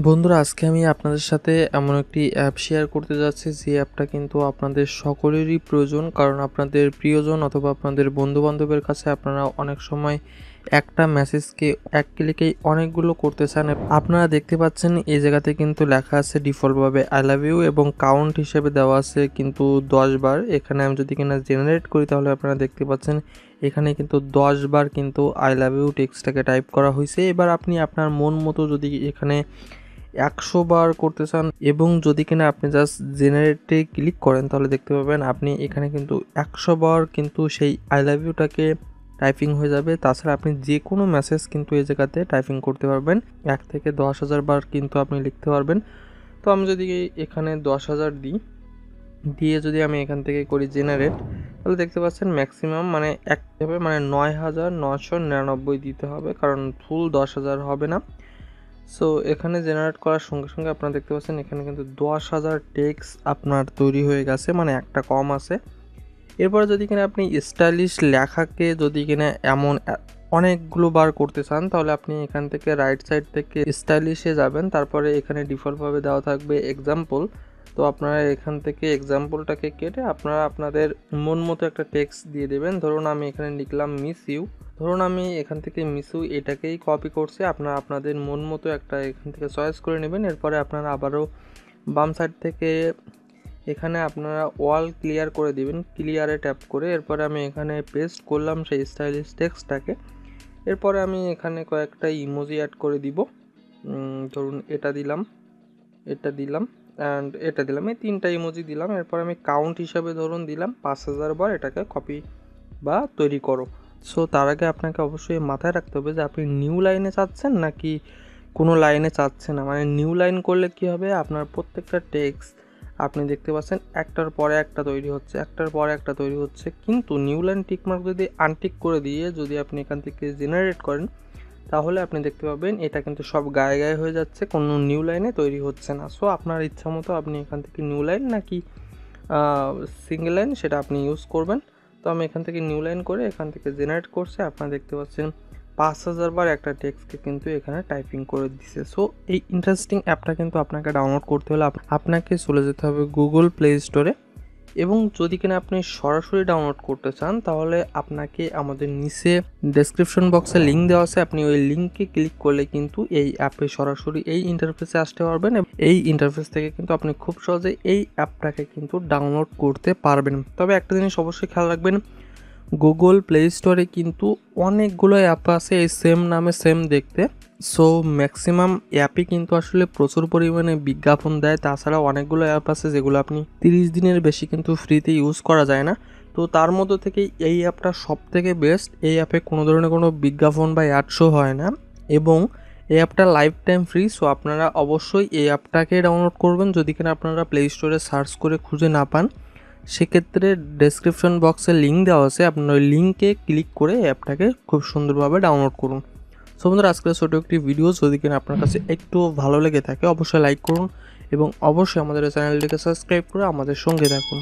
বন্ধুরা আজকে আমি আপনাদের সাথে এমন একটি অ্যাপ শেয়ার করতে যাচ্ছি যে অ্যাপটা কিন্তু আপনাদের সকলেরই প্রয়োজন, কারণ আপনাদের প্রিয়জন অথবা আপনাদের বন্ধু-বান্ধবের কাছে আপনারা অনেক সময় একটা মেসেজকে এক ক্লিকেই অনেকগুলো করতে চান। আপনারা দেখতে পাচ্ছেন এই জায়গাতে কিন্তু লেখা আছে ডিফল্টভাবে আই লাভ ইউ এবং কাউন্ট হিসেবে দেওয়া আছে কিন্তু 10 বার। এখানে আমি যদি কিনা জেনারেট করি তাহলে আপনারা দেখতে পাচ্ছেন এখানে কিন্তু 10 বার কিন্তু আই লাভ ইউ টেক্সটটাকে টাইপ করা হয়েছে। এবার আপনি আপনার মন মতো যদি এখানে 100 বার করতে চান এবং যদি কিনা আপনি জাস্ট জেনারেটে ক্লিক করেন তাহলে দেখতে পাবেন আপনি এখানে কিন্তু 100 বার কিন্তু সেই আই লাভ ইউটাকে টাইপিং হয়ে যাবে। তাছাড়া আপনি যে কোনো মেসেজ কিন্তু এই জায়গাতে টাইপিং করতে পারবেন। 1 থেকে 10,000 বার কিন্তু আপনি লিখতে পারবেন। তো আমি যদি এখানে 10,000 দিয়ে যদি আমি এখান থেকে করি জেনারেট, তাহলে দেখতে পাচ্ছেন ম্যাক্সিমাম মানে হবে মানে 9,999 দিতে হবে, কারণ ফুল 10,000 হবে না। সো এখানে জেনারেট করার সঙ্গে সঙ্গে আপনারা দেখতে পাচ্ছেন এখানে কিন্তু 10,000 টেক্সট আপনার তৈরি হয়ে গেছে, মানে একটা কম আছে। এরপরে যদি কিনা আপনি স্টাইলিশ লেখাকে যদি কিনা এমন অনেকগুলো বার করতে চান তাহলে আপনি এখান থেকে রাইট সাইড থেকে স্টাইলিশে যাবেন, তারপরে এখানে ডিফল্টভাবে দেওয়া থাকবে এক্সাম্পল। তো আপনারা এখান থেকে এক্সাম্পলটাকে কেটে আপনারা আপনাদের মন মতো একটা টেক্সট দিয়ে দেবেন। ধরুন আমি এখানে লিখলাম মিস ইউ। ধরুন আমি এখান থেকে মিস ইউ এটাকেই কপি করছি, আপনারা আপনাদের মন মতো একটা এখান থেকে চয়েস করে নেবেন। এরপরে আপনারা আবারও বাম সাইড থেকে এখানে আপনারা ওয়াল ক্লিয়ার করে দিবেন, ক্লিয়ারে ট্যাপ করে। এরপরে আমি এখানে পেস্ট করলাম সেই স্টাইলিশ টেক্সটটাকে। এরপরে আমি এখানে কয়েকটা ইমোজি অ্যাড করে দিব। ধরুন এটা দিলাম, এটা দিলাম অ্যান্ড এটা দিলাম, এই 3টা ইমোজি দিলাম। এরপর আমি কাউন্ট হিসাবে ধরুন দিলাম 5,000 বার এটাকে কপি বা তৈরি করো। সো তার আগে আপনাকে অবশ্যই মাথায় রাখতে হবে যে আপনি নিউ লাইনে চাচ্ছেন নাকি কোনো লাইনে চাচ্ছেন না। মানে নিউ লাইন করলে কি হবে, আপনার প্রত্যেকটা টেক্সট আপনি দেখতে পাচ্ছেন একটার পরে একটা তৈরি হচ্ছে, একটার পরে একটা তৈরি হচ্ছে। কিন্তু নিউ লাইন টিকমার্ক যদি আনটিক করে দিয়ে যদি আপনি এখান থেকে জেনারেট করেন তাহলে আপনি দেখতে পাবেন এটা কিন্তু সব গায়ে গায়ে হয়ে যাচ্ছে, কোনো নিউ লাইনে তৈরি হচ্ছে না। সো আপনার ইচ্ছা মতো আপনি এখান থেকে নিউ লাইন নাকি সিঙ্গেল লাইন সেটা আপনি ইউজ করবেন। তো আমি এখান থেকে নিউ লাইন করে এখান থেকে জেনারেট করছে, আপনারা দেখতে পাচ্ছেন 5,000 বার একটা টেক্সটকে কিন্তু এখানে টাইপিং করে দিছে। সো এই ইন্টারেস্টিং অ্যাপটা কিন্তু আপনাকে ডাউনলোড করতে হলে আপনাকে চলে যেতে হবে গুগল প্লে স্টোরে, এবং যদি কিনা আপনি সরাসরি ডাউনলোড করতে চান তাহলে আপনাকে আমাদের নিচে ডেসক্রিপশন বক্সে লিঙ্ক দেওয়া আছে, আপনি ওই লিঙ্কে ক্লিক করলে কিন্তু এই অ্যাপে সরাসরি এই ইন্টারফেসে আসতে পারবেন। এই ইন্টারফেস থেকে কিন্তু আপনি খুব সহজে এই অ্যাপটাকে কিন্তু ডাউনলোড করতে পারবেন। তবে একটা জিনিস অবশ্যই খেয়াল রাখবেন, গুগল প্লে স্টোরে কিন্তু অনেকগুলো অ্যাপ আছে এই সেম নামে সেম দেখতে। সো ম্যাক্সিমাম অ্যাপই কিন্তু আসলে প্রচুর পরিমাণে বিজ্ঞাপন দেয়। তাছাড়া অনেকগুলো অ্যাপ আছে যেগুলো আপনি 30 দিনের বেশি কিন্তু ফ্রিতে ইউজ করা যায় না। তো তার মধ্যে থেকে এই অ্যাপটা সব থেকে বেস্ট। এই অ্যাপে কোনো ধরনের কোনো বিজ্ঞাপন বা অ্যাড শো হয় না এবং এই অ্যাপটা লাইফ টাইম ফ্রি। সো আপনারা অবশ্যই এই অ্যাপটাকে ডাউনলোড করবেন। যদি কিনা আপনারা প্লে স্টোরে সার্চ করে খুঁজে না পান সেক্ষেত্রে ডেসক্রিপশন বক্সে লিঙ্ক দেওয়া আছে, আপনার ওই লিঙ্কে ক্লিক করে অ্যাপটাকে খুব সুন্দরভাবে ডাউনলোড করুন। সো বন্ধুরা আজকের ছোটো একটি ভিডিও যদি কিনা আপনার কাছে একটু ভালো লেগে থাকে অবশ্যই লাইক করুন এবং অবশ্যই আমাদের চ্যানেলটিকে সাবস্ক্রাইব করে আমাদের সঙ্গে থাকুন।